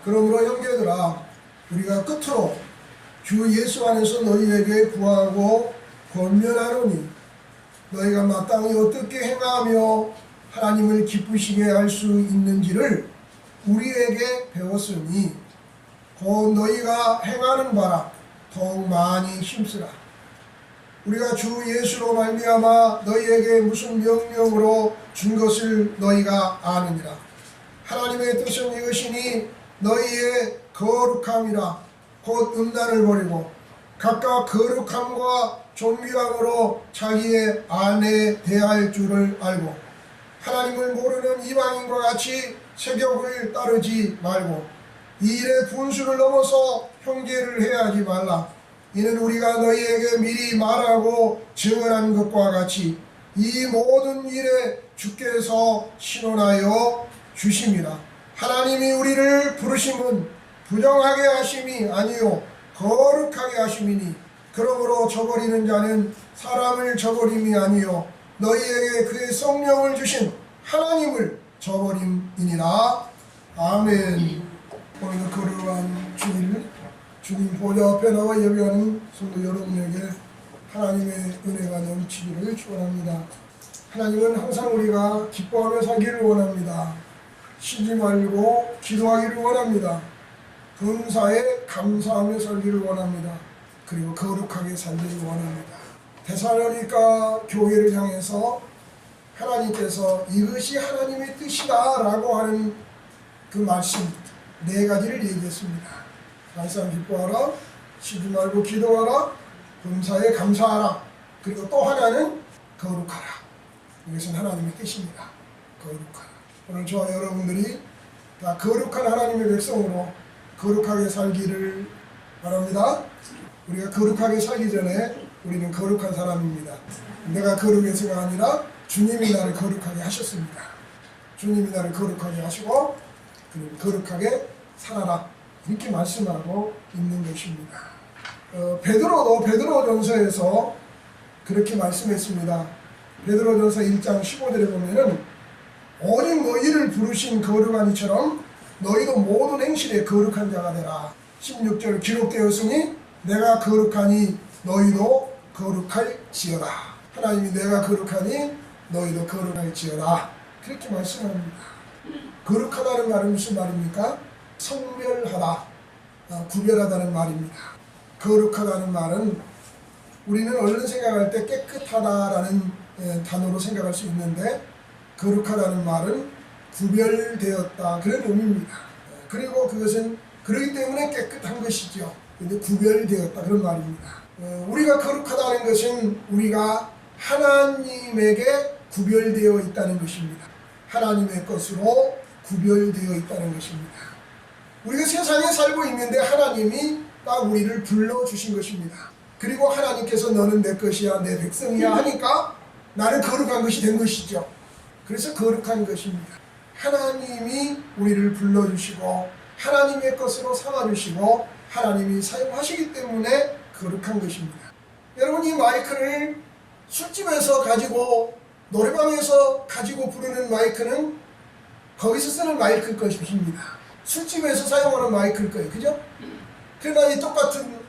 그러므로 형제들아, 우리가 끝으로 주 예수 안에서 너희에게 구하고 권면하노니 너희가 마땅히 어떻게 행하며 하나님을 기쁘시게 할 수 있는지를 우리에게 배웠으니 곧 너희가 행하는 바라 더욱 많이 힘쓰라. 우리가 주 예수로 말미암아 너희에게 무슨 명령으로 준 것을 너희가 아느니라. 하나님의 뜻은 이것이니 너희의 거룩함이라. 곧 음란을 버리고 각각 거룩함과 존귀함으로 자기의 아내 대할 줄을 알고 하나님을 모르는 이방인과 같이 세격을 따르지 말고 이 일의 분수를 넘어서 형제를 해하지 말라. 이는 우리가 너희에게 미리 말하고 증언한 것과 같이 이 모든 일에 주께서 신원하여 주심이라. 하나님이 우리를 부르심은 부정하게 하심이 아니요 거룩하게 하심이니 그러므로 저버리는 자는 사람을 저버림이 아니요 너희에게 그의 성령을 주신 하나님을 저버림이니라. 아멘. 오늘 거룩한 주일 주님 보좌 앞에 나와 예배하는 성도 여러분에게 하나님의 은혜가 넘치기를 축원합니다. 하나님은 항상 우리가 기뻐하며 살기를 원합니다. 쉬지 말고 기도하기를 원합니다. 감사에 감사하며 살기를 원합니다. 그리고 거룩하게 살기를 원합니다. 데살로니가 교회를 향해서 하나님께서 이것이 하나님의 뜻이다 라고 하는 그 말씀 4가지를 얘기했습니다. 항상 기뻐하라, 쉬지 말고 기도하라, 감사에 감사하라, 그리고 또 하나는 거룩하라. 이것은 하나님의 뜻입니다. 거룩하라. 오늘 저와 여러분들이 다 거룩한 하나님의 백성으로 거룩하게 살기를 바랍니다. 우리가 거룩하게 살기 전에 우리는 거룩한 사람입니다. 내가 거룩해서가 아니라 주님이 나를 거룩하게 하셨습니다. 주님이 나를 거룩하게 하시고 그리고 거룩하게 살아라 이렇게 말씀하고 있는 것입니다. 베드로도 베드로전서에서 그렇게 말씀했습니다. 베드로전서 1장 15절에 보면은 오직 너희를 부르신 거룩한 이처럼 너희도 모든 행실에 거룩한 자가 되라. 16절 기록되었으니 내가 거룩하니 너희도 거룩할지어다. 하나님이 내가 거룩하니 너희도 거룩할지어다. 그렇게 말씀합니다. 거룩하다는 말은 무슨 말입니까? 성별하다, 구별하다는 말입니다. 거룩하다는 말은 우리는 얼른 생각할 때 깨끗하다라는 단어로 생각할 수 있는데 거룩하다는 말은 구별되었다 그런 의미입니다. 그리고 그것은 그렇기 때문에 깨끗한 것이죠. 근데 구별되었다 그런 말입니다. 우리가 거룩하다는 것은 우리가 하나님에게 구별되어 있다는 것입니다. 하나님의 것으로 구별되어 있다는 것입니다. 우리가 세상에 살고 있는데 하나님이 딱 우리를 불러주신 것입니다. 그리고 하나님께서 너는 내 것이야, 내 백성이야 하니까 나는 거룩한 것이 된 것이죠. 그래서 거룩한 것입니다. 하나님이 우리를 불러주시고 하나님의 것으로 삼아주시고 하나님이 사용하시기 때문에 거룩한 것입니다. 여러분, 이 마이크를 술집에서 가지고 노래방에서 가지고 부르는 마이크는 거기서 쓰는 마이크일 것입니다. 술집에서 사용하는 마이크일 거예요. 그죠? 그러나 이 똑같은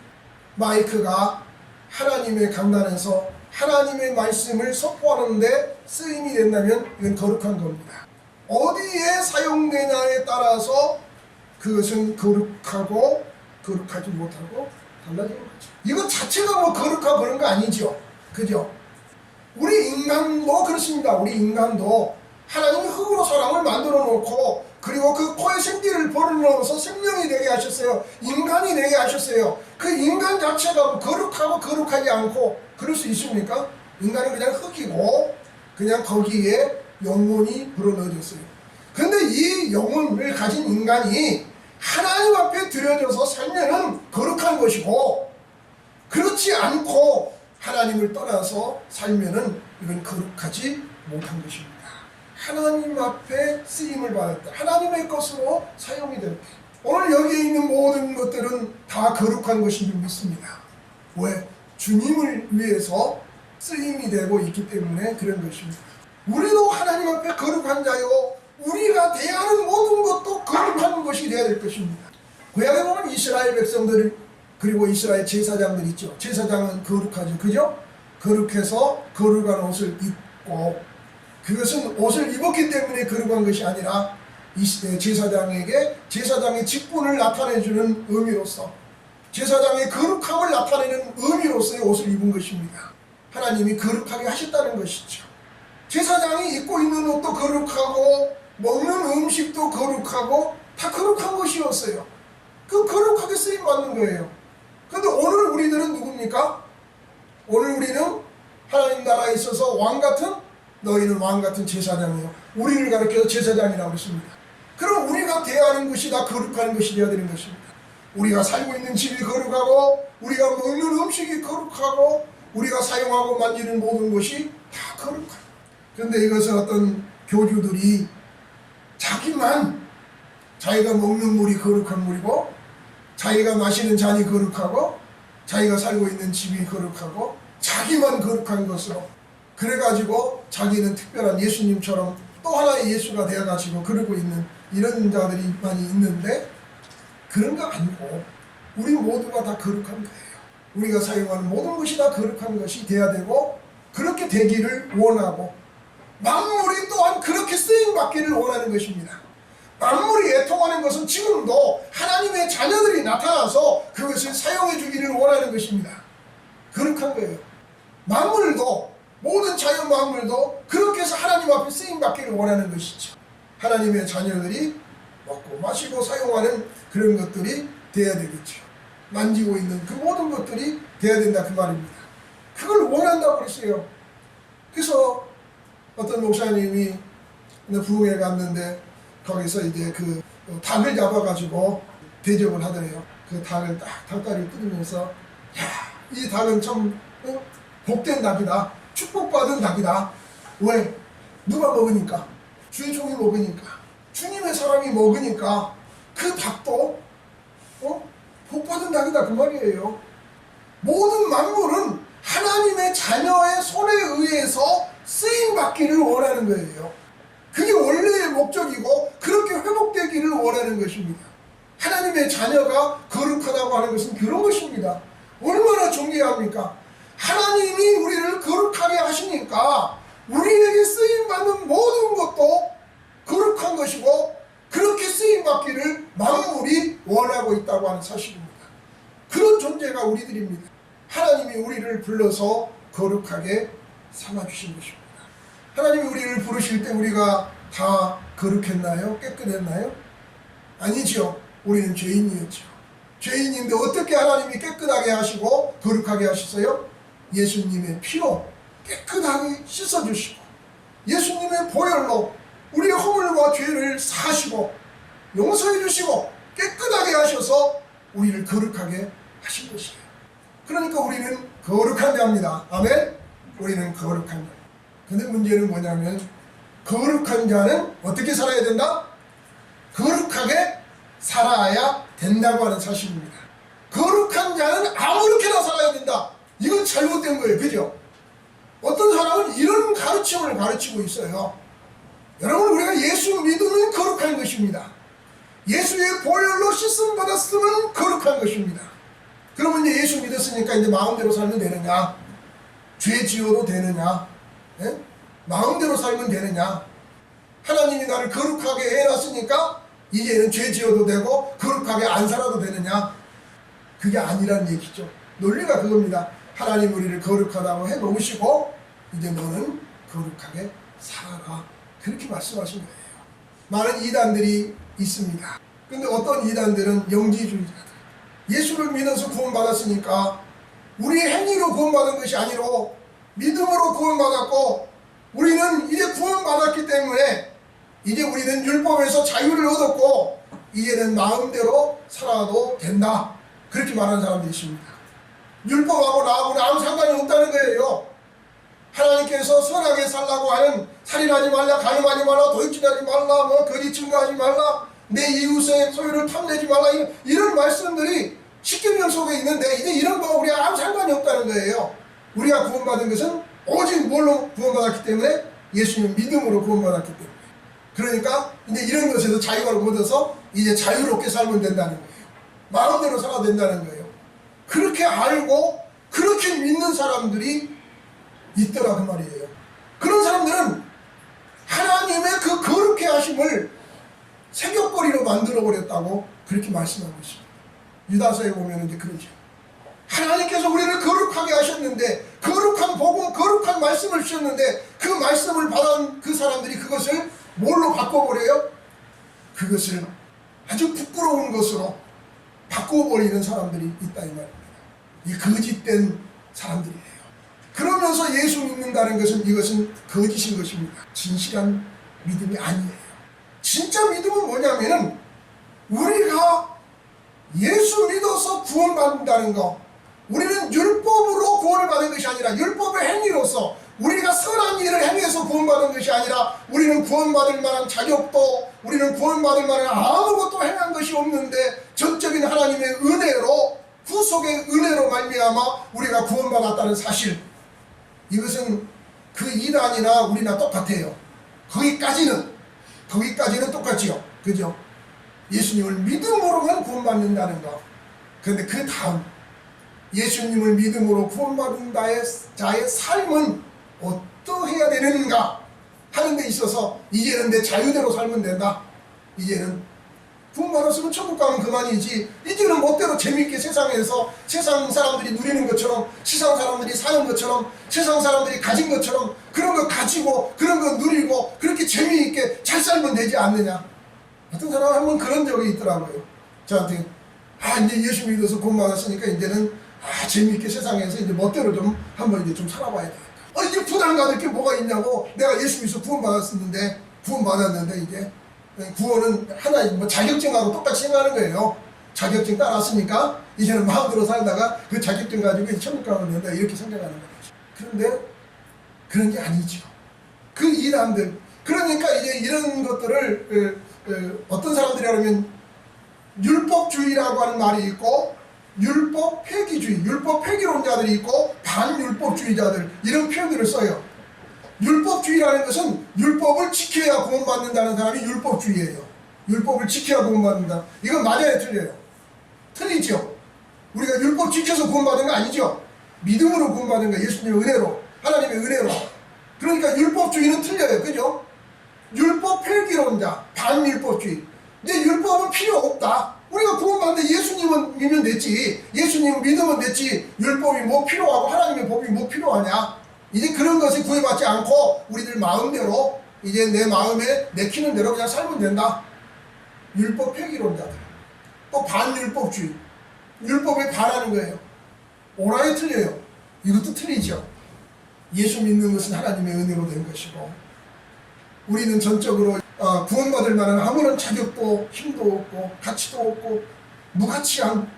마이크가 하나님의 강단에서 하나님의 말씀을 선포하는데 쓰임이 된다면 이건 거룩한 겁니다. 어디에 사용되냐에 따라서 그것은 거룩하고 거룩하지 못하고 달라지는 거죠. 이것 자체가 뭐 거룩하고 그런 거 아니죠. 그죠? 우리 인간도 그렇습니다. 우리 인간도 하나님이 흙으로 사람을 만들어 놓고 그리고 그 코에 생기를 불어넣어서 생명이 되게 하셨어요. 인간이 되게 하셨어요. 그 인간 자체가 거룩하고 거룩하지 않고 그럴 수 있습니까? 인간은 그냥 흙이고 그냥 거기에 영혼이 불어넣어졌어요. 근데 이 영혼을 가진 인간이 하나님 앞에 드려져서 살면은 거룩한 것이고 그렇지 않고 하나님을 떠나서 살면은 이건 거룩하지 못한 것입니다. 하나님 앞에 쓰임을 받았다. 하나님의 것으로 사용이 될 때. 오늘 여기에 있는 모든 것들은 다 거룩한 것인 줄 믿습니다. 왜? 주님을 위해서 쓰임이 되고 있기 때문에 그런 것입니다. 우리도 하나님 앞에 거룩한 자요. 우리가 대하는 모든 것도 거룩한 것이 되어야 될 것입니다. 구약에 보면 이스라엘 백성들 그리고 이스라엘 제사장들 있죠. 제사장은 거룩하죠. 그죠? 거룩해서 거룩한 옷을 입고, 그것은 옷을 입었기 때문에 거룩한 것이 아니라 제사장에게 제사장의 직분을 나타내주는 의미로서, 제사장의 거룩함을 나타내는 의미로서의 옷을 입은 것입니다. 하나님이 거룩하게 하셨다는 것이죠. 제사장이 입고 있는 옷도 거룩하고 먹는 음식도 거룩하고 다 거룩한 것이었어요. 그 거룩하게 쓰임받는 거예요. 그런데 오늘 우리들은 누굽니까? 오늘 우리는 하나님 나라에 있어서 왕같은, 너희는 왕같은 제사장이요, 우리를 가리켜서 제사장이라고 했습니다. 그럼 우리가 대하는 것이 다 거룩한 것이 되어야 되는 것입니다. 우리가 살고 있는 집이 거룩하고, 우리가 먹는 음식이 거룩하고, 우리가 사용하고 만지는 모든 것이 다 거룩하다. 그런데 이것은 어떤 교주들이 자기만, 자기가 먹는 물이 거룩한 물이고, 자기가 마시는 잔이 거룩하고, 자기가 살고 있는 집이 거룩하고, 자기만 거룩한 것으로, 그래가지고 자기는 특별한 예수님처럼 또 하나의 예수가 되어가지고 그러고 있는 이런 자들이 많이 있는데, 그런 거 아니고 우리 모두가 다 거룩한 거예요. 우리가 사용하는 모든 것이 다 거룩한 것이 돼야 되고, 그렇게 되기를 원하고, 만물이 또한 그렇게 쓰임받기를 원하는 것입니다. 만물이 애통하는 것은 지금도 하나님의 자녀들이 나타나서 그것을 사용해 주기를 원하는 것입니다. 거룩한 거예요. 만물도, 모든 자연 만물도 그렇게 해서 하나님 앞에 쓰임받기를 원하는 것이죠. 하나님의 자녀들이 먹고 마시고 사용하는 그런 것들이 돼야 되겠죠. 만지고 있는 그 모든 것들이 돼야 된다, 그 말입니다. 그걸 원한다고 그랬어요. 그래서 어떤 목사님이 부흥회 갔는데 거기서 이제 그 닭을 잡아가지고 대접을 하더래요. 그 닭을 딱 닭다리를 뜯으면서, 야, 이 닭은 참 복된 닭이다, 축복받은 닭이다. 왜? 누가 먹으니까? 주인종이 먹으니까, 주님의 사람이 먹으니까 그 닭도 복받은 닭이다, 그 말이에요. 모든 만물은 하나님의 자녀의 손에 의해서 쓰임받기를 원하는 거예요. 그게 원래의 목적이고 그렇게 회복되기를 원하는 것입니다. 하나님의 자녀가 거룩하다고 하는 것은 그런 것입니다. 얼마나 존귀합니까? 하나님이 우리를 거룩하게 하시니까 우리에게 쓰임받는 모든 것도 거룩한 것이고, 그렇게 쓰임받기를 만물이 원하고 있다고 하는 사실입니다. 그런 존재가 우리들입니다. 하나님이 우리를 불러서 거룩하게 삼아주신 것입니다. 하나님이 우리를 부르실 때 우리가 다 거룩했나요? 깨끗했나요? 아니죠. 우리는 죄인이었죠. 죄인인데 어떻게 하나님이 깨끗하게 하시고 거룩하게 하셨어요? 예수님의 피로 깨끗하게 씻어주시고, 예수님의 보혈로 우리의 허물과 죄를 사하시고 용서해 주시고 깨끗하게 하셔서 우리를 거룩하게 하신 것이에요. 그러니까 우리는 거룩한 자입니다. 아멘? 우리는 거룩한 자. 근데 문제는 뭐냐면, 거룩한 자는 어떻게 살아야 된다? 거룩하게 살아야 된다고 하는 사실입니다. 거룩한 자는 아무렇게나 살아야 된다. 이건 잘못된 거예요. 그죠? 어떤 사람은 이런 가르침을 가르치고 있어요. 여러분, 우리가 예수 믿으면 거룩한 것입니다. 예수의 보혈로 씻음 받았으면 거룩한 것입니다. 그러면 이제 예수 믿었으니까 이제 마음대로 살면 되느냐? 죄 지어도 되느냐? 예? 마음대로 살면 되느냐? 하나님이 나를 거룩하게 해놨으니까 이제는 죄 지어도 되고 거룩하게 안 살아도 되느냐? 그게 아니란 얘기죠. 논리가 그겁니다. 하나님 우리를 거룩하다고 해놓으시고 이제 너는 거룩하게 살아라, 그렇게 말씀하신 거예요. 많은 이단들이 있습니다. 근데 어떤 이단들은 영지주의자들, 예수를 믿어서 구원받았으니까 우리의 행위로 구원받은 것이 아니로 믿음으로 구원받았고, 우리는 이제 구원받았기 때문에 이제 우리는 율법에서 자유를 얻었고 이제는 마음대로 살아도 된다, 그렇게 말하는 사람들이 있습니다. 율법하고 나하고는 아무 상관이 없다는 거예요. 하나님께서 선하게 살라고 하는, 살인하지 말라, 간음하지 말라, 도둑질하지 말라, 거짓 증거하지 말라, 내 이웃의 소유를 탐내지 말라, 이런 말씀들이 십계명 속에 있는데 이제 이런 거 우리가 아무 상관이 없다는 거예요. 우리가 구원받은 것은 오직 뭘로 구원받았기 때문에? 예수님 믿음으로 구원받았기 때문에. 그러니까 이제 이런 것에서 자유를 얻어서 이제 자유롭게 살면 된다는 거예요. 마음대로 살아야 된다는 거예요. 그렇게 알고 그렇게 믿는 사람들이 있더라 그 말이에요. 그런 사람들은 하나님의 그 거룩해 하심을 새벽거리로 만들어 버렸다고 그렇게 말씀하고 있습니다. 유다서에 보면 이제 그러죠. 하나님께서 우리를 거룩하게 하셨는데, 거룩한 복음, 거룩한 말씀을 주셨는데, 그 말씀을 받은 그 사람들이 그것을 뭘로 바꿔버려요? 그것을 아주 부끄러운 것으로 바꿔버리는 사람들이 있다 이 말입니다. 이 거짓된 사람들이에요. 그러면서 예수 믿는다는 것은 이것은 거짓인 것입니다. 진실한 믿음이 아니에요. 진짜 믿음은 뭐냐면은 우리가 예수 믿어서 구원받는다는 거, 우리는 율법으로 구원을 받은 것이 아니라 율법의 행위로서 우리가 선한 일을 행해서 구원받은 것이 아니라 우리는 구원받을 만한 자격도, 우리는 구원받을 만한 아무것도 행한 것이 없는데 전적인 하나님의 은혜로, 구속의 은혜로 말미암아 우리가 구원받았다는 사실, 이것은 그 이단이나 우리나 똑같아요. 거기까지는 똑같지요. 그죠? 예수님을 믿음으로만 구원받는다는 거. 그런데 그 다음 예수님을 믿음으로 구원받은 자의 삶은 어떠해야 되는가 하는 데 있어서 이제는 내 자유대로 살면 된다. 이제는 구원받았으면 천국 가면 그만이지, 이제는 멋대로 재미있게 세상에서 세상 사람들이 누리는 것처럼, 세상 사람들이 사는 것처럼, 세상 사람들이 가진 것처럼 그런 거 가지고 그런 거 누리고 그렇게 재미있게 잘 살면 되지 않느냐. 어떤 사람 한 번 그런 적이 있더라고요. 저한테 이제 예수 믿어서 구원받았으니까 이제는 재미있게 세상에서 이제 멋대로 좀 한번 이제 좀 살아봐야 되겠다. 이제 부담 가질 게 뭐가 있냐고. 내가 예수 믿어서 구원받았는데 이제 구원은 하나 뭐 자격증하고 똑같이 생각하는 거예요. 자격증 따랐으니까 이제는 마음대로 살다가 그 자격증 가지고 천국 가면 된다 이렇게 생각하는 거죠. 그런데 그런 게 아니죠. 그 이단들, 그러니까 이제 이런 것들을 어떤 사람들이 하면 율법주의라고 하는 말이 있고, 율법 폐기주의, 율법 폐기론자들이 있고, 반율법주의자들, 이런 표현들을 써요. 율법주의라는 것은 율법을 지켜야 구원받는다는 사람이 율법주의예요. 율법을 지켜야 구원받는다. 이건 맞아요, 틀려요? 틀리죠. 우리가 율법 지켜서 구원받은 거 아니죠. 믿음으로 구원받은 거, 예수님의 은혜로, 하나님의 은혜로. 그러니까 율법주의는 틀려요, 그죠? 율법 폐기론자, 반율법주의. 이제 율법은 필요 없다. 우리가 구원받는데 예수님은 믿으면 됐지, 예수님 믿으면 됐지, 율법이 뭐 필요하고 하나님의 법이 뭐 필요하냐. 이제 그런 것에 구애받지 않고 우리들 마음대로 이제 내 마음에 내키는 대로 그냥 살면 된다. 율법 폐기론자들. 또 반율법주의, 율법에 반하는 거예요. 오라에 틀려요. 이것도 틀리죠. 예수 믿는 것은 하나님의 은혜로 된 것이고, 우리는 전적으로 구원받을 만한 아무런 자격도 힘도 없고 가치도 없고 무가치한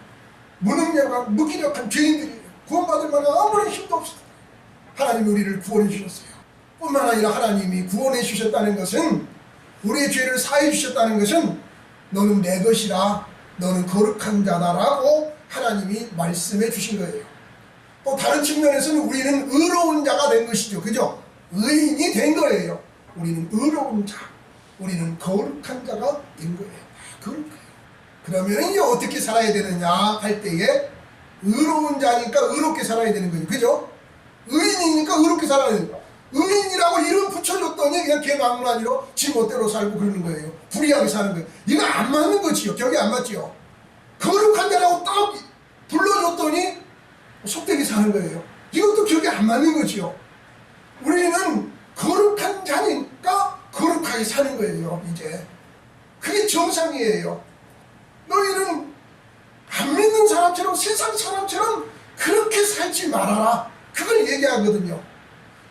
무능력한 무기력한 죄인들이 구원받을 만한 아무런 힘도 없습니다. 하나님이 우리를 구원해 주셨어요. 뿐만 아니라 하나님이 구원해 주셨다는 것은, 우리의 죄를 사해 주셨다는 것은 너는 내 것이라, 너는 거룩한 자다라고 하나님이 말씀해 주신 거예요. 또 다른 측면에서는 우리는 의로운 자가 된 것이죠. 그죠? 의인이 된 거예요. 우리는 의로운 자, 우리는 거룩한 자가 된 거예요. 거룩해요. 그러면 이제 어떻게 살아야 되느냐 할 때에, 의로운 자니까 의롭게 살아야 되는 거죠. 그죠? 의인이니까 의롭게 살아야 되는 거예요. 의인이라고 이름 붙여줬더니 그냥 개망나니로 지 멋대로 살고 그러는 거예요. 불의하게 사는 거예요. 이거 안 맞는 거지요. 격이 안 맞지요. 거룩한 자라고 딱 불러줬더니 속되게 사는 거예요. 이것도 격이 안 맞는 거지요. 우리는 거룩한 자니까 거룩하게 사는 거예요. 이제 그게 정상이에요. 너희는 안 믿는 사람처럼, 세상 사람처럼 그렇게 살지 말아라, 그걸 얘기하거든요.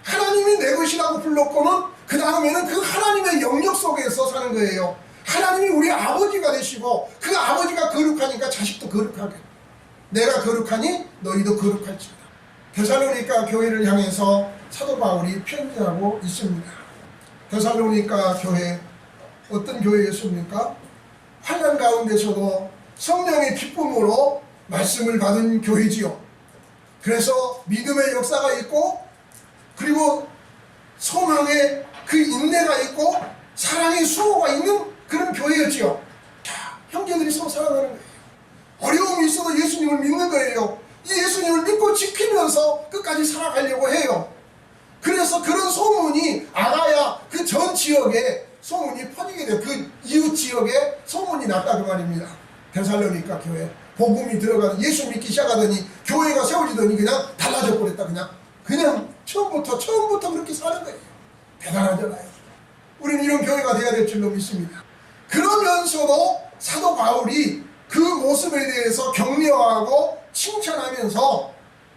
하나님이 내 것이라고 불렀고는 그 다음에는 그 하나님의 영역 속에서 사는 거예요. 하나님이 우리 아버지가 되시고, 그 아버지가 거룩하니까 자식도 거룩하게, 내가 거룩하니 너희도 거룩할지어다. 데살로니가 교회를 향해서 사도 바울이 편지하고 있습니다. 데살로니가 교회, 어떤 교회였습니까? 환난 가운데서도 성령의 기쁨으로 말씀을 받은 교회지요. 그래서 믿음의 역사가 있고, 그리고 소망의 그 인내가 있고, 사랑의 수호가 있는 그런 교회였지요. 자, 형제들이 서로 사랑하는 거예요. 어떻게 돼요? 그 이웃 지역에 소문이 났다 그 말입니다. 데살로니가 교회 복음이 들어가서 예수 믿기 시작하더니 교회가 세워지더니 그냥 달라져 버렸다. 그냥 처음부터 그렇게 사는 거예요. 대단하잖아요. 우리는 이런 교회가 돼야 될 줄로 믿습니다. 그러면서도 사도 바울이 그 모습에 대해서 격려하고 칭찬하면서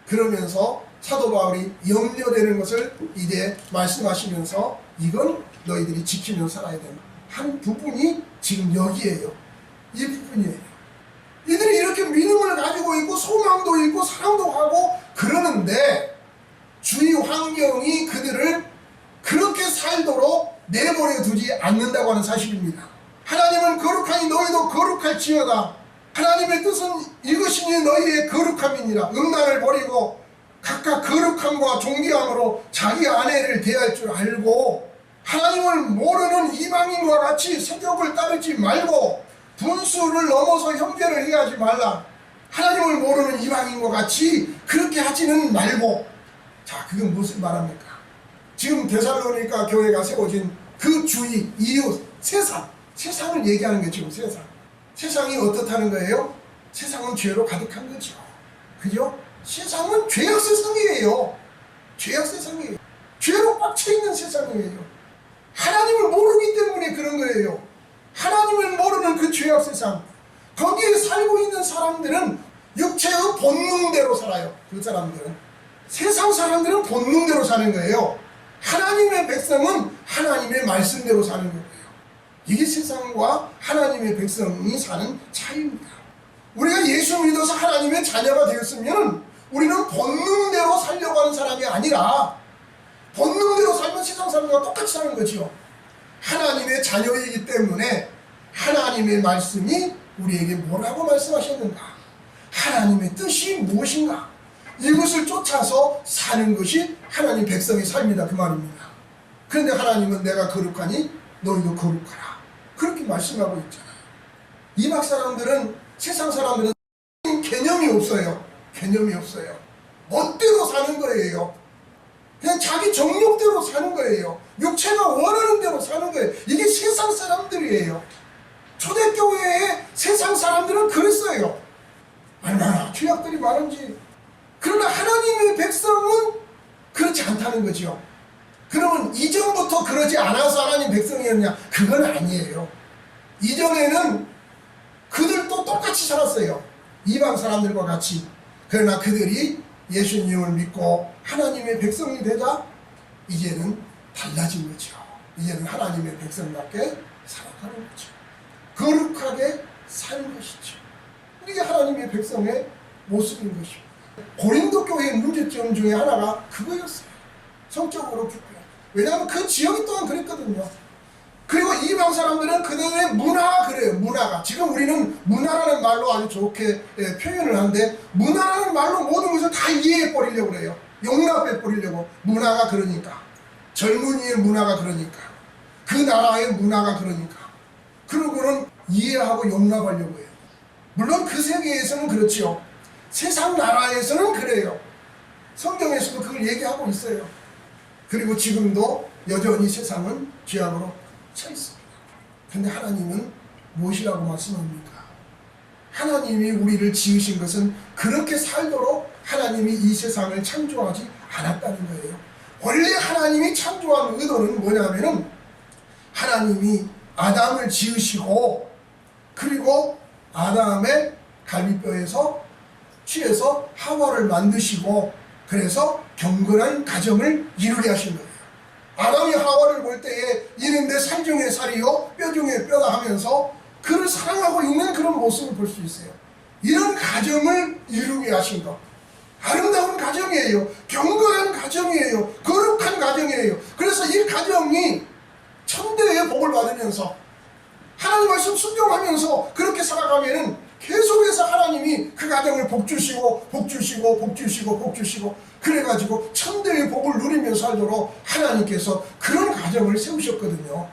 그러면서 사도 바울이 염려되는 것을 이제 말씀하시면서 이건 너희들이 지키며 살아야 된다. 한 부분이 지금 여기에요. 이 부분이에요. 이들이 이렇게 믿음을 가지고 있고 소망도 있고 사랑도 하고 그러는데 주위 환경이 그들을 그렇게 살도록 내버려 두지 않는다고 하는 사실입니다. 하나님은 거룩하니 너희도 거룩할지어다. 하나님의 뜻은 이것이니 너희의 거룩함이니라. 음란을 버리고 각각 거룩함과 존귀함으로 자기 아내를 대할 줄 알고 하나님을 모르는 이방인과 같이 세욕을 따르지 말고 분수를 넘어서 형제를 해하지 말라. 하나님을 모르는 이방인과 같이 그렇게 하지는 말고. 자, 그건 무슨 말합니까? 지금 데살로니가 교회가 세워진 그 주위 이웃 세상을 얘기하는 게 지금 세상이 어떻다는 거예요? 세상은 죄로 가득한 거죠. 그죠? 세상은 죄악 세상이에요. 죄로 꽉 차 있는 세상이에요. 하나님을 모르기 때문에 그런 거예요. 하나님을 모르는 그 죄악 세상, 거기에 살고 있는 사람들은 육체의 본능대로 살아요. 그 사람들은. 세상 사람들은 본능대로 사는 거예요. 하나님의 백성은 하나님의 말씀대로 사는 거예요. 이게 세상과 하나님의 백성이 사는 차이입니다. 우리가 예수 믿어서 하나님의 자녀가 되었으면 우리는 본능대로 살려고 하는 사람이 아니라 본능대로 살면 세상 사람과 똑같이 사는 거죠. 하나님의 자녀이기 때문에 하나님의 말씀이 우리에게 뭐라고 말씀하셨는가, 하나님의 뜻이 무엇인가, 이것을 쫓아서 사는 것이 하나님 백성의 삶이다 그 말입니다. 그런데 하나님은 내가 거룩하니 너희도 거룩하라 그렇게 말씀하고 있잖아요. 이방 사람들은, 세상 사람들은 개념이 없어요. 멋대로 사는 거예요. 그냥 자기 정욕대로 사는 거예요. 육체가 원하는 대로 사는 거예요. 이게 세상 사람들이에요. 초대교회의 세상 사람들은 그랬어요. 얼마나 죄악들이 많은지. 그러나 하나님의 백성은 그렇지 않다는 거죠. 그러면 이전부터 그러지 않아서 하나님 백성이었냐? 그건 아니에요. 이전에는 그들도 똑같이 살았어요. 이방 사람들과 같이. 그러나 그들이 예수님을 믿고 하나님의 백성이 되자 이제는 달라진 거죠. 이제는 하나님의 백성답게 살아가는 거죠. 거룩하게 사는 것이죠. 이게 하나님의 백성의 모습인 것입니다. 고린도 교회의 문제점 중에 하나가 그거였어요. 성적으로 부패. 왜냐하면 그 지역이 또한 그랬거든요. 그리고 이방 사람들은 그들의 문화가 그래요. 문화가. 지금 우리는 문화라는 말로 아주 좋게 표현을 하는데, 문화라는 말로 모든 것을 다 이해해 버리려고 그래요. 용납해 버리려고. 문화가 그러니까. 젊은이의 문화가 그러니까. 그 나라의 문화가 그러니까. 그러고는 이해하고 용납하려고 해요. 물론 그 세계에서는 그렇지요. 세상 나라에서는 그래요. 성경에서도 그걸 얘기하고 있어요. 그리고 지금도 여전히 세상은 죄악으로 차 있습니다. 그런데 하나님은 무엇이라고 말씀합니까? 하나님이 우리를 지으신 것은 그렇게 살도록 하나님이 이 세상을 창조하지 않았다는 거예요. 원래 하나님이 창조한 의도는 뭐냐면은 하나님이 아담을 지으시고 그리고 아담의 갈비뼈에서 취해서 하와를 만드시고 그래서 경건한 가정을 이루게 하신 거예요. 아담이 하와를 볼 때에 이는 내 살 중에 살이요 뼈 중에 뼈다 하면서 그를 사랑하고 있는 그런 모습을 볼 수 있어요. 이런 가정을 이루게 하신 것. 아름다운 가정이에요. 경건한 가정이에요. 거룩한 가정이에요. 그래서 이 가정이 천대의 복을 받으면서 하나님 말씀 순종하면서 그렇게 살아가면은 계속해서 하나님이 그 가정을 복주시고 그래가지고 천대의 복을 누리며 살도록 하나님께서 그런 가정을 세우셨거든요.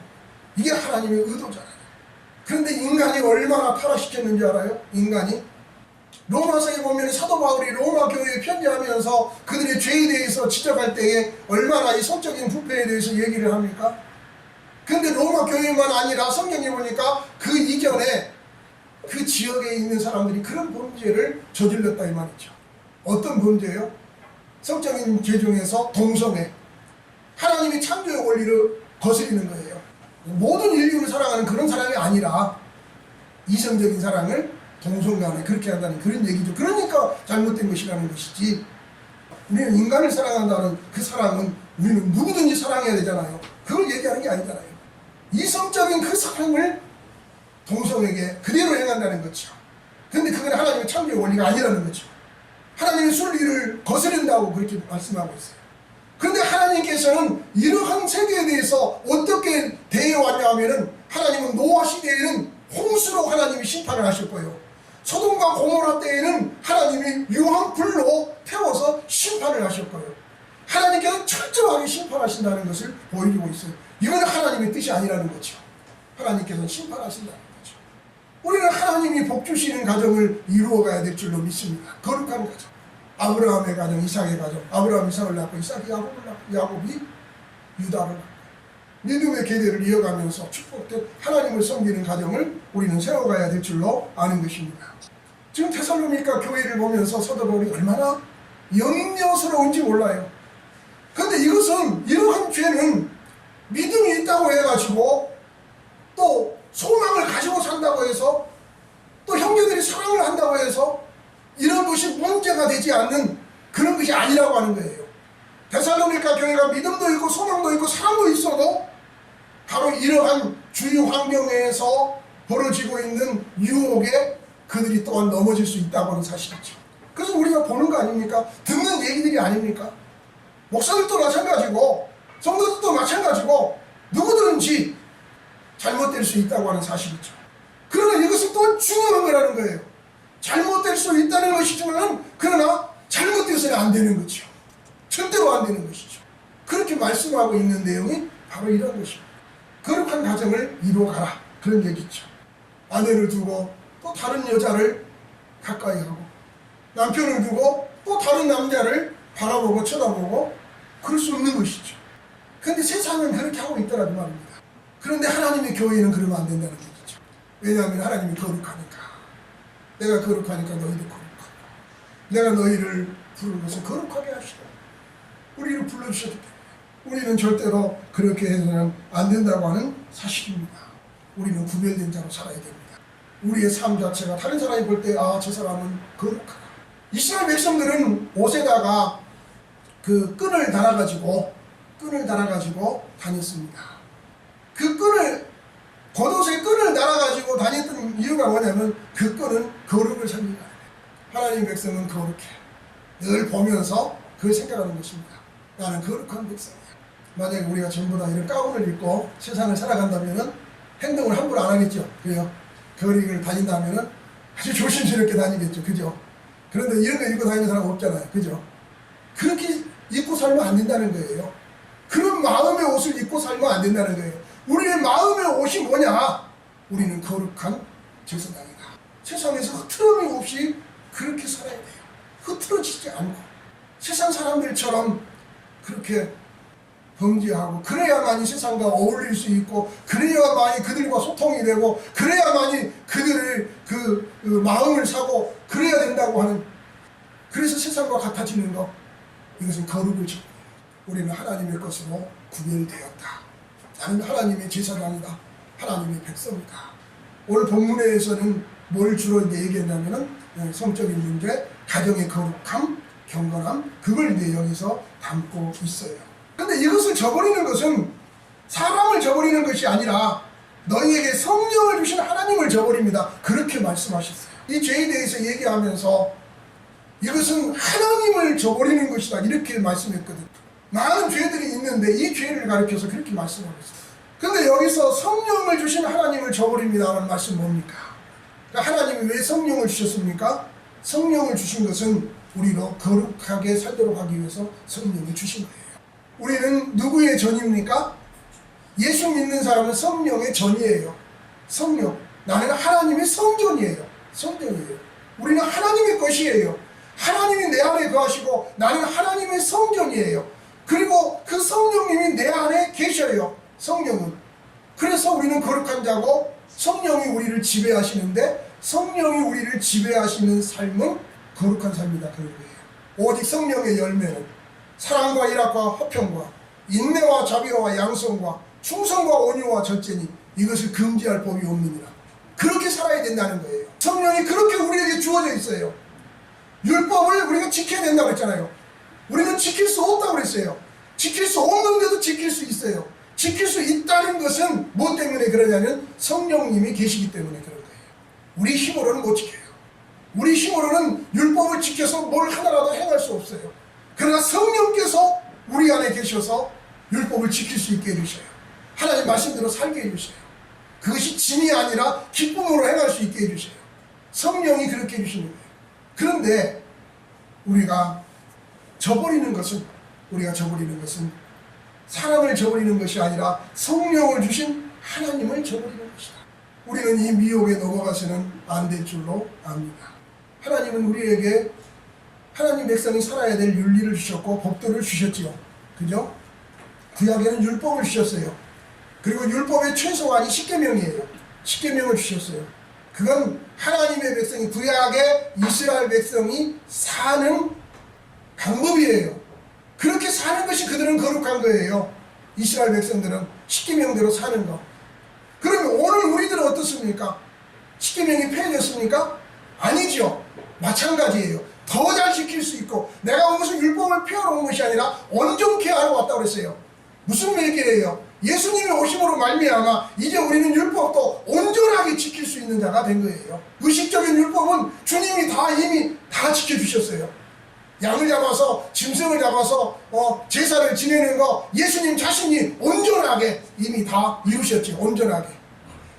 이게 하나님의 의도잖아요. 그런데 인간이 얼마나 타락시켰는지 알아요? 인간이 로마서에 보면 사도 바울이 로마 교회에 편지하면서 그들의 죄에 대해서 지적할 때에 얼마나 이 성적인 부패에 대해서 얘기를 합니까? 근데 로마 교회만 아니라 성경에 보니까 그 이전에 그 지역에 있는 사람들이 그런 범죄를 저질렀다 이 말이죠. 어떤 범죄요? 성적인 죄 중에서 동성애. 하나님이 창조의 원리를 거스리는 거예요. 모든 인류를 사랑하는 그런 사랑이 아니라 이성적인 사랑을 동성간에 그렇게 한다는 그런 얘기죠. 그러니까 잘못된 것이라는 것이지. 우리는 인간을 사랑한다는 그 사랑은 우리는 누구든지 사랑해야 되잖아요. 그걸 얘기하는 게 아니잖아요. 이성적인 그 사랑을 동성에게 그대로 행한다는 거죠. 근데 그건 하나님의 창조의 원리가 아니라는 거죠. 하나님의 순리를 거스른다고 그렇게 말씀하고 있어요. 그런데 하나님께서는 이러한 세계에 대해서 어떻게 대해왔냐 하면은 하나님은 노아 시대에는 홍수로 하나님이 심판을 하셨고요. 소돔과 고모라 때에는 하나님이 유황불로 태워서 심판을 하셨고요. 하나님께서 철저하게 심판하신다는 것을 보여주고 있어요. 이건 하나님의 뜻이 아니라는 거죠. 하나님께서는 심판하신다는 거죠. 우리는 하나님이 복 주시는 가정을 이루어가야 될 줄로 믿습니다. 거룩한 가정. 아브라함의 가정, 이삭의 가정. 아브라함 이삭을 낳고 이삭이 야곱을 낳고 야곱이 유다를 낳고 믿음의 계대를 이어가면서 축복된 하나님을 섬기는 가정을 우리는 세워가야 될 줄로 아는 것입니다. 지금 데살로니가 교회를 보면서 사도 바울이 얼마나 염려스러운지 몰라요. 그런데 이것은 이러한 죄는 믿음이 있다고 해가지고 또 소망을 가지고 산다고 해서 또 형제들이 사랑을 한다고 해서 이런 것이 문제가 되지 않는 그런 것이 아니라고 하는 거예요. 데살로니가 교회가 믿음도 있고 소망도 있고 사랑도 있어도 바로 이러한 주위 환경에서 벌어지고 있는 유혹에 그들이 또한 넘어질 수 있다고 하는 사실이죠. 그래서 우리가 보는 거 아닙니까? 듣는 얘기들이 아닙니까? 목사들도 마찬가지고 성도들도 마찬가지고 누구든지 잘못될 수 있다고 하는 사실이죠. 그러나 이것은 또 중요한 거라는 거예요. 잘못될 수 있다는 것이지만 그러나 잘못돼서는 안 되는 거죠. 절대로 안 되는 것이죠. 그렇게 말씀하고 있는 내용이 바로 이런 것입니다. 거룩한 가정을 이루어가라 그런 얘기죠. 아내를 두고 또 다른 여자를 가까이 하고 남편을 두고 또 다른 남자를 바라보고 쳐다보고 그럴 수 없는 것이죠. 그런데 세상은 그렇게 하고 있다는 말입니다. 그런데 하나님의 교회는 그러면 안 된다는 얘기죠. 왜냐하면 하나님이 거룩하니까. 내가 거룩하니까 너희도 거룩하고 내가 너희를 부른 것은 거룩하게 하시고 우리를 불러주셨기 때문에 우리는 절대로 그렇게 해서는 안 된다고 하는 사실입니다. 우리는 구별된 자로 살아야 됩니다. 우리의 삶 자체가 다른 사람이 볼 때 아, 저 사람은 거룩하다. 이스라엘 백성들은 옷에다가 그 끈을 달아가지고 다녔습니다. 그 끈을 겉옷에 끈을 달아가지고 다녔던 이유가 뭐냐면 그 끈은 거룩을 섬기는 거예요. 하나님의 백성은 거룩해. 늘 보면서 그걸 생각하는 것입니다. 나는 거룩한 백성이야. 만약에 우리가 전부 다 이런 가운을 입고 세상을 살아간다면 행동을 함부로 안 하겠죠. 그래요? 거리를 다닌다면 아주 조심스럽게 다니겠죠. 그죠? 그런데 이런 거 입고 다니는 사람 없잖아요. 그죠? 그렇게 입고 살면 안 된다는 거예요. 그런 마음의 옷을 입고 살면 안 된다는 거예요. 우리의 마음의 옷이 뭐냐? 우리는 거룩한 제사장이다. 세상에서 흐트러짐 없이 그렇게 살아야 돼요. 흐트러지지 않고 세상 사람들처럼 그렇게 범죄하고 그래야만이 세상과 어울릴 수 있고 그래야만이 그들과 소통이 되고 그래야만이 그들의 그 마음을 사고 그래야 된다고 하는 그래서 세상과 같아지는 것 이것은 거룩을 지키고 우리는 하나님의 것으로 구별되었다. 나는 하나님의 제사장이다. 하나님의 백성이다. 오늘 본문에서는 뭘 주로 얘기했냐면은 성적인 문제, 가정의 거룩함, 경건함 그걸 이제 여기서 담고 있어요. 근데 이것을 저버리는 것은 사람을 저버리는 것이 아니라 너희에게 성령을 주신 하나님을 저버립니다. 그렇게 말씀하셨어요. 이 죄에 대해서 얘기하면서 이것은 하나님을 저버리는 것이다. 이렇게 말씀했거든요. 많은 죄들이 있는데 이 죄를 가리켜서 그렇게 말씀하고 있어요. 근데 여기서 성령을 주신 하나님을 저버립니다. 라는 말씀 뭡니까? 그러니까 하나님이 왜 성령을 주셨습니까? 성령을 주신 것은 우리로 거룩하게 살도록 하기 위해서 성령을 주신 거예요. 우리는 누구의 전입니까? 예수 믿는 사람은 성령의 전이에요. 성령. 나는 하나님의 성전이에요. 성전이에요. 우리는 하나님의 것이에요. 하나님이 내 안에 거하시고 나는 하나님의 성전이에요. 그리고 그 성령님이 내 안에 계셔요. 성령은. 그래서 우리는 거룩한 자고 성령이 우리를 지배하시는데, 성령이 우리를 지배하시는 삶은 거룩한 삶이다, 그런 거예요. 오직 성령의 열매는 사랑과 일학과 화평과 인내와 자비와 양성과 충성과 온유와 절제니 이것을 금지할 법이 없느니라. 그렇게 살아야 된다는 거예요. 성령이 그렇게 우리에게 주어져 있어요. 율법을 우리가 지켜야 된다고 했잖아요. 우리는 지킬 수 없다고 그랬어요. 지킬 수 없는데도 지킬 수 있어요. 지킬 수 있다는 것은 뭐 때문에 그러냐면 성령님이 계시기 때문에 그런 거예요. 우리 힘으로는 못 지켜요. 우리 힘으로는 율법을 지켜서 뭘 하나라도 행할 수 없어요. 그러나 성령께서 우리 안에 계셔서 율법을 지킬 수 있게 해주셔요. 하나님 말씀대로 살게 해주셔요. 그것이 짐이 아니라 기쁨으로 행할 수 있게 해주셔요. 성령이 그렇게 해주시는 거예요. 그런데 우리가 저버리는 것은 사람을 저버리는 것이 아니라 성령을 주신 하나님을 저버리는 것이다. 우리는 이 미혹에 넘어가서는 안 될 줄로 압니다. 하나님은 우리에게 하나님 백성이 살아야 될 윤리를 주셨고 법도를 주셨지요. 그죠? 구약에는 율법을 주셨어요. 그리고 율법의 최소한이 십계명이에요. 십계명을 주셨어요. 그건 하나님의 백성이, 구약의 이스라엘 백성이 사는 방법이에요. 그렇게 사는 것이 그들은 거룩한 거예요. 이스라엘 백성들은 십계명대로 사는 거. 그러면 오늘 우리들은 어떻습니까? 십계명이 폐해졌습니까? 아니죠. 마찬가지예요. 더 잘 지킬 수 있고, 내가 무슨 율법을 폐하러 것이 아니라 온전케 하러 왔다고 그랬어요. 무슨 얘기예요? 예수님의 오심으로 말미암아 이제 우리는 율법도 온전하게 지킬 수 있는 자가 된 거예요. 의식적인 율법은 주님이 이미 다 지켜주셨어요. 양을 잡아서, 짐승을 잡아서 제사를 지내는 거 예수님 자신이 온전하게 이미 다 이루셨죠. 온전하게.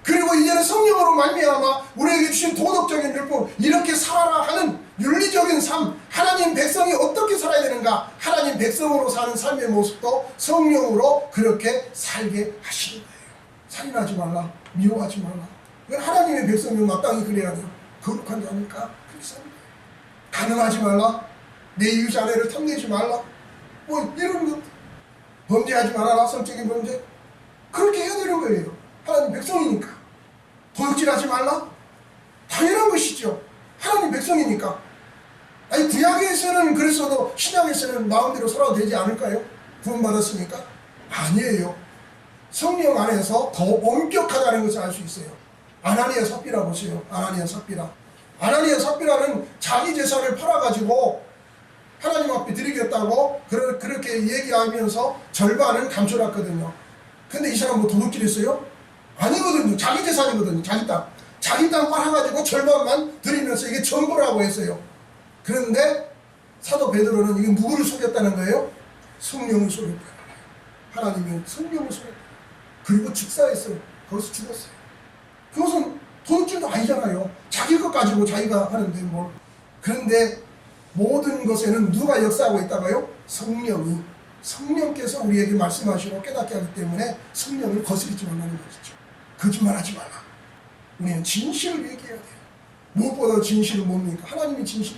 그리고 이제는 성령으로 말미암아 우리에게 주신 도덕적인 율법, 이렇게 살아라 하는 윤리적인 삶, 하나님 백성이 어떻게 살아야 되는가, 하나님 백성으로 사는 삶의 모습도 성령으로 그렇게 살게 하시는 거예요. 살인하지 말라, 미워하지 말라. 이건 하나님의 백성이 마땅히 그래야 돼요. 거룩한 자니까 그렇게 삽니다. 가늠하지 말라, 내 이웃 아내를 탐내지 말라, 뭐 이런 것, 범죄하지 말아라, 성적인 범죄, 그렇게 해야 되는 거예요. 하나님 백성이니까. 도둑질하지 말라? 당연한 것이죠. 하나님 백성이니까. 아니, 구약에서는 그랬어도 신약에서는 마음대로 살아도 되지 않을까요? 구원받았으니까? 아니에요. 성령 안에서 더 엄격하다는 것을 알 수 있어요. 아나니아 삽비라 보세요. 아나니아 삽비라. 아나니아 삽비라는 자기 재산을 팔아가지고 하나님 앞에 드리겠다고 그렇게 얘기하면서 절반은 감춰놨거든요. 근데 이 사람 뭐 도둑질했어요? 아니거든요. 자기 재산이거든요. 자기 땅 팔아가지고 절반만 드리면서 이게 전부라고 했어요. 그런데 사도 베드로는 이게 누구를 속였다는 거예요? 성령을 속였다는 거예요. 하나님이 성령을 속였다. 그리고 즉사했어요. 거기서 죽었어요. 그것은 도둑질도 아니잖아요. 자기 것 가지고 자기가 하는데 뭘. 그런데 모든 것에는 누가 역사하고 있다고요? 성령께서 우리에게 말씀하시고 깨닫게 하기 때문에 성령을 거스르지 말라는 것이죠. 거짓말하지 말라. 우리는 진실을 얘기해야 돼요. 무엇보다 진실은 뭡니까? 하나님이 진실,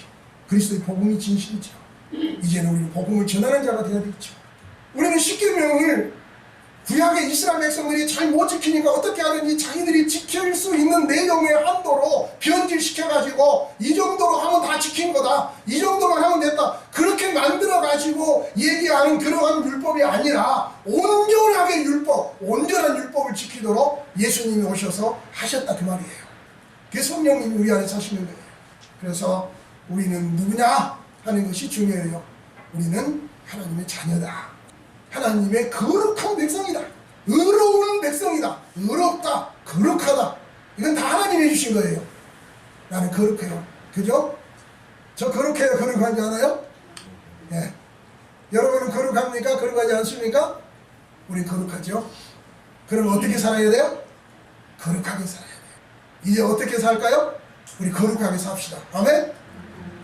그리스도의 복음이 진실이죠. 이제는 우리는 복음을 전하는 자가 되어야 되겠죠. 우리는 십계명을 구약의 이스라엘 백성들이 잘 못 지키니까 어떻게 하든지 자기들이 지킬 수 있는 내용의 한도로 변질시켜가지고 이 정도로 하면 다 지킨 거다, 이 정도만 하면 됐다, 그렇게 만들어가지고 얘기하는 그러한 율법이 아니라 온전하게 온전한 율법을 지키도록 예수님이 오셔서 하셨다, 그 말이에요. 그게 성령님이 우리 안에 사시는 거예요. 그래서 우리는 누구냐 하는 것이 중요해요. 우리는 하나님의 자녀다. 하나님의 거룩한 백성이다. 의로운 백성이다. 의롭다. 거룩하다. 이건 다 하나님이 해주신 거예요. 나는 거룩해요. 그죠? 저 거룩해요. 거룩하지 않아요? 예. 여러분은 거룩합니까? 거룩하지 않습니까? 우린 거룩하죠. 그럼 어떻게 살아야 돼요? 거룩하게 살아야 돼요. 이제 어떻게 살까요? 우리 거룩하게 삽시다. 아멘?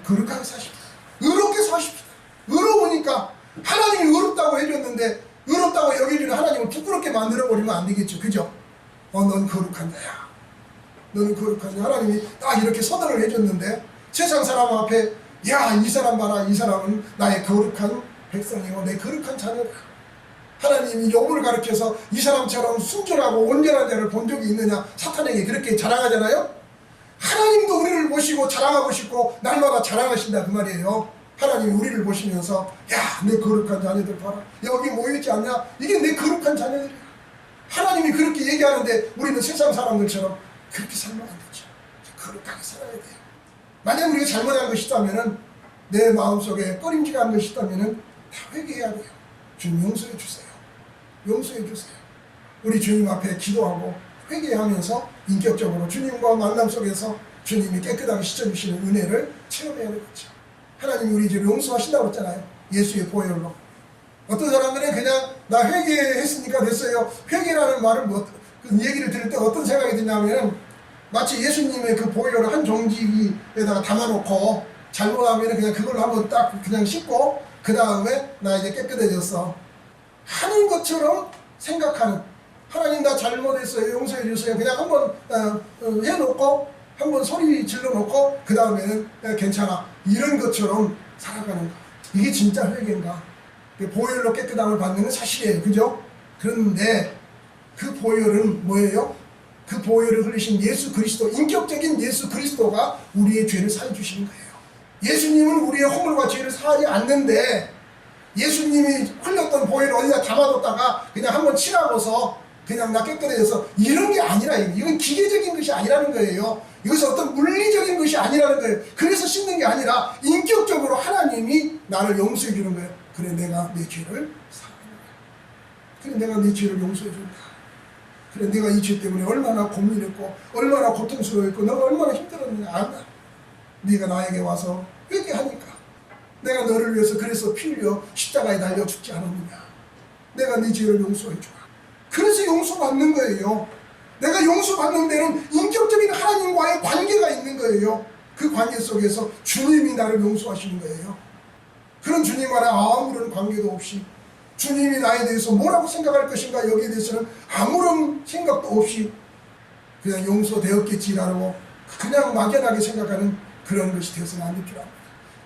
거룩하게 사십시다. 의롭게 사십시다. 의로우니까 하나님이 의롭다고 해줬는데 의롭다고 여기는 하나님을 부끄럽게 만들어버리면 안 되겠죠. 그죠? 넌 거룩한 자야. 너는 거룩한 자. 하나님이 딱 이렇게 서등을 해줬는데 세상 사람 앞에 야, 이 사람 봐라. 이 사람은 나의 거룩한 백성이고 내 거룩한 자녀다. 하나님이 욥을 가르쳐서 이 사람처럼 순결하고 온전한 자를 본 적이 있느냐 사탄에게 그렇게 자랑하잖아요. 하나님도 우리를 보시고 자랑하고 싶고 날마다 자랑하신다 그 말이에요. 하나님이 우리를 보시면서 야, 내 거룩한 자녀들 봐라. 여기 모여있지 않냐? 이게 내 거룩한 자녀들이야. 하나님이 그렇게 얘기하는데 우리는 세상 사람들처럼 그렇게 살면 안 되죠. 거룩하게 살아야 돼요. 만약 우리가 잘못한 것이 있다면 내 마음속에 꺼림직한 것이 있다면 다 회개해야 돼요. 주님 용서해 주세요. 용서해 주세요. 우리 주님 앞에 기도하고 회개하면서 인격적으로 주님과 만남 속에서 주님이 깨끗하게 씻어주시는 은혜를 체험해야 되겠죠. 하나님이 우리 죄를 용서하신다고 했잖아요. 예수의 보혈로. 어떤 사람들은 그냥 나 회개했으니까 됐어요. 회개라는 말을 그 얘기를 들을 때 어떤 생각이 드냐면 마치 예수님의 그 보혈을 한 종지에다가 담아놓고 잘못하면 그냥 그걸로 한번 딱 그냥 씻고 그 다음에 나 이제 깨끗해졌어 하는 것처럼 생각하는, 하나님 나 잘못했어요 용서해 주세요 그냥 한번 해놓고 한번 소리 질러놓고 그 다음에는 괜찮아 이런 것처럼 살아가는 거, 이게 진짜 회개인가? 보혈로 깨끗함을 받는 건 사실이에요. 그죠? 그런데 그 보혈은 뭐예요? 그 보혈을 흘리신 예수 그리스도, 인격적인 예수 그리스도가 우리의 죄를 사해 주시는 거예요. 예수님은 우리의 허물과 죄를 사하지 않는데 예수님이 흘렸던 보혈을 어디다 담아뒀다가 그냥 한번 칠하고서 그냥 나 깨끗해져서 이런 게 아니라, 이건 기계적인 것이 아니라는 거예요. 이것은 어떤 물리적인 것이 아니라는 거예요. 그래서 씻는 게 아니라 인격적으로 하나님이 나를 용서해 주는 거예요. 그래 내가 내 죄를 사하는 거야. 그래 내가 내 죄를 용서해 준다. 그래 내가 이 죄 때문에 얼마나 고민했고 얼마나 고통스러웠고 너가 얼마나 힘들었느냐 안다. 네가 나에게 와서 회개하니까 내가 너를 위해서 그래서 피 흘려 십자가에 달려 죽지 않았느냐. 내가 네 죄를 용서해 주라. 그래서 용서받는 거예요. 내가 용서받는 데는 인격적인 하나님과의 관계가 있는 거예요. 그 관계 속에서 주님이 나를 용서하시는 거예요. 그런 주님과는 아무런 관계도 없이 주님이 나에 대해서 뭐라고 생각할 것인가 여기에 대해서는 아무런 생각도 없이 그냥 용서되었겠지라고 그냥 막연하게 생각하는 그런 것이 되어서는 안 될 줄 압니다.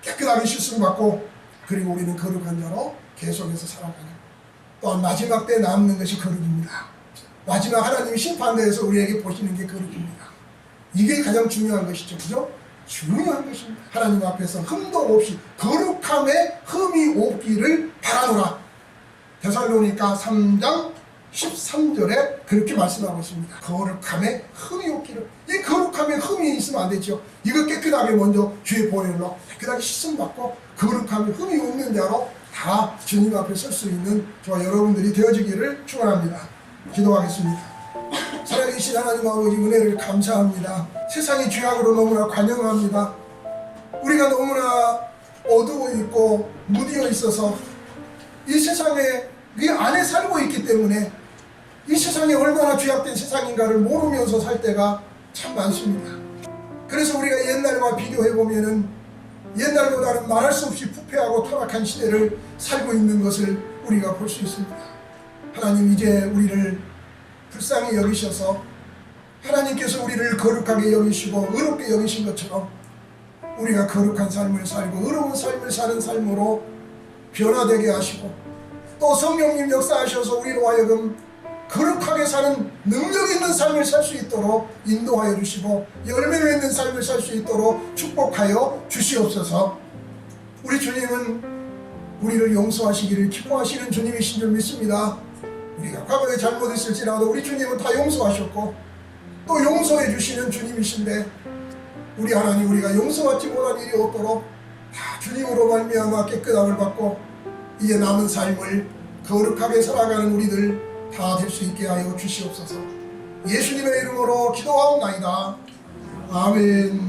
깨끗하게 씻음 받고 그리고 우리는 거룩한 자로 계속해서 살아가는, 또한 마지막 때 남는 것이 거룩입니다. 마지막 하나님이 심판대에서 우리에게 보시는 게 거룩입니다. 이게 가장 중요한 것이죠. 그죠? 중요한 것입니다. 하나님 앞에서 흠도 없이 거룩함에 흠이 없기를 바라노라. 데살로니가 3장 13절에 그렇게 말씀하고 있습니다. 거룩함에 흠이 없기를. 이 거룩함에 흠이 있으면 안 되죠. 이거 깨끗하게 먼저 주의 보혈로 깨끗하게 씻음 받고 거룩함에 흠이 없는 자로 다 주님 앞에 설 수 있는 저와 여러분들이 되어지기를 축원합니다. 기도하겠습니다. 살아계신 하나님 아버지 은혜를 감사합니다. 세상이 죄악으로 너무나 관영합니다. 우리가 너무나 어두워 있고 무디어 있어서 이 세상에 이 안에 살고 있기 때문에 이 세상이 얼마나 죄악된 세상인가를 모르면서 살 때가 참 많습니다. 그래서 우리가 옛날과 비교해보면은 옛날보다는 말할 수 없이 부패하고 타락한 시대를 살고 있는 것을 우리가 볼 수 있습니다. 하나님 이제 우리를 불쌍히 여기셔서 하나님께서 우리를 거룩하게 여기시고 의롭게 여기신 것처럼 우리가 거룩한 삶을 살고 의로운 삶을 사는 삶으로 변화되게 하시고 또 성령님 역사하셔서 우리로 하여금 거룩하게 사는 능력 있는 삶을 살 수 있도록 인도하여 주시고 열매 맺는 삶을 살 수 있도록 축복하여 주시옵소서. 우리 주님은 우리를 용서하시기를 기뻐하시는 주님이신 줄 믿습니다. 우리가 과거에 잘못했을지라도 우리 주님은 다 용서하셨고 또 용서해 주시는 주님이신데 우리 하나님 우리가 용서받지 못한 일이 없도록 다 주님으로 말미암아 깨끗함을 받고 이제 남은 삶을 거룩하게 살아가는 우리들 다 될 수 있게 하여 주시옵소서. 예수님의 이름으로 기도하옵나이다. 아멘.